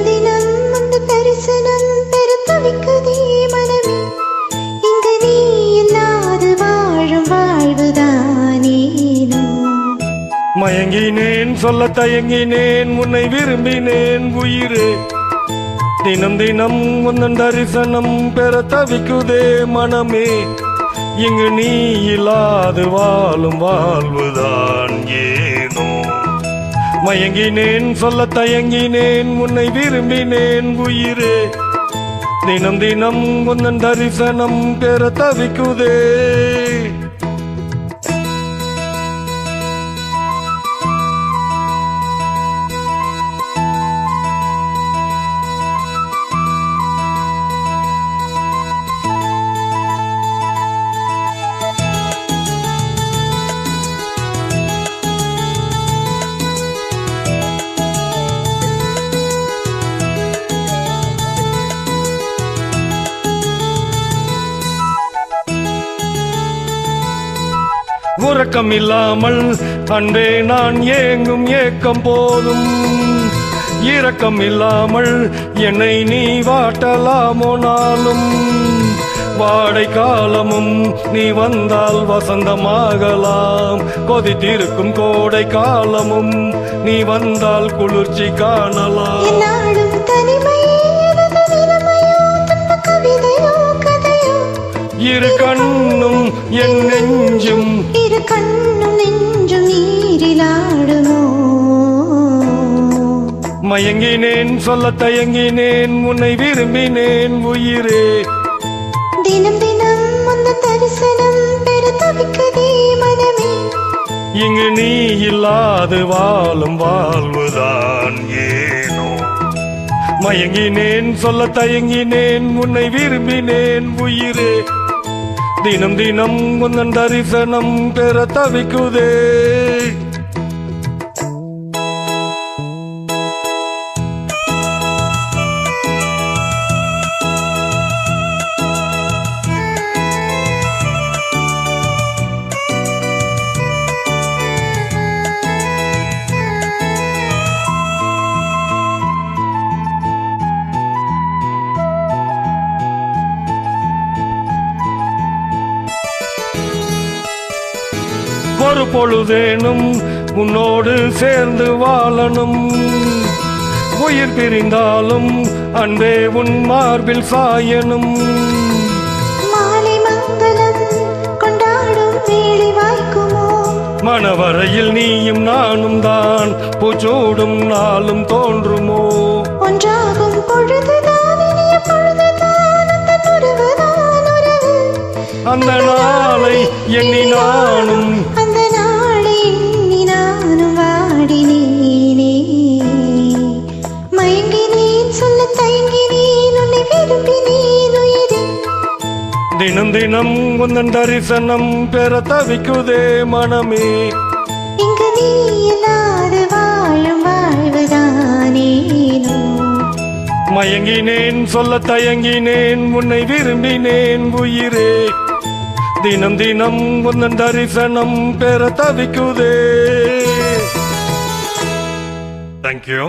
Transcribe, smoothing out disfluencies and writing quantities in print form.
தினம் அந்த தரிசனம் பெற தவிக்குதே மனமே. இங்கு நீ இல்லாது வாழும் வாழ்வுதானேனோ. மயங்கினேன் சொல்ல தயங்கினேன் உன்னை விரும்பினேன் உயிரே. தினம் தினம் உந்தன் தரிசனம் பெற தவிக்குதே மனமே. இங்கு நீ இல்லாது வாழும் வாழ்வுதான் ஏனோ. மயங்கினேன் சொல்ல தயங்கினேன் உன்னை விரும்பினேன் உயிரே. தினம் தினம் உந்தன் தரிசனம் பெற தவிக்குதே. உறக்கம் இல்லாமல் அன்பே நான் ஏங்கும் ஏக்கம் போதும். இரக்கம் இல்லாமல் என்னை நீ வாட்டலாமோ நாளும். வாடை காலமும் நீ வந்தால் வசந்தமாகலாம். கொதித்திருக்கும் கோடை காலமும் நீ வந்தால் குளிர்ச்சி காணலாம். இரு கண்ணும் என் நெஞ்சும் இரு கண்ணும் நெஞ்சும் நீரிலாடுமோ. மயங்கினேன் சொல்ல தயங்கினேன் உன்னை விரும்பினேன் உயிரே. தினம் தினம் அந்த தரிசனம் பெற தவிக்குதே மனமே. இங்கு நீ இல்லாது வாழும் வாழ்வுதான் ஏனோ. மயங்கினேன் சொல்ல தயங்கினேன் உன்னை விரும்பினேன் உயிரே. தினம் தினம் உந்தன் தரிசனம் பெற தவிக்குதே. ஒரு பொழுதேனும் உன்னோடு சேர்ந்து வாழணும். உயிர் பிரிந்தாலும் அன்பே உன் மார்பில் சாயனும். மாலை மங்களம் கொண்டாடும் வேளை வாய்க்குமோ. மணவரையில் நீயும் நானும் தான் பூச்சூடும் நாளும் தோன்றுமோ. ஒன்றாகும் பொழுதுதான் இனிய பொழுதுதான் அந்த உறவுதான் உறவு. அந்த நாளை எண்ணி நானும் அந்த நாளை எண்ணி நானும் வாடினேனே. மயங்கினேன் சொல்ல தயங்கினேன் உன்னை விரும்பினேன் உயிரே. தினம் தினம் உந்தன் தரிசனம் பெற தவிக்குதே மனமே. இங்கு நீ இல்லாது வாழும் வாழ்வுதானேனோ. மயங்கினேன் சொல்ல தயங்கினேன் உன்னை விரும்பினேன் உயிரே. தினம் தினம் உந்தன் தரிசனம் பெற தவிக்குதே. Thank you.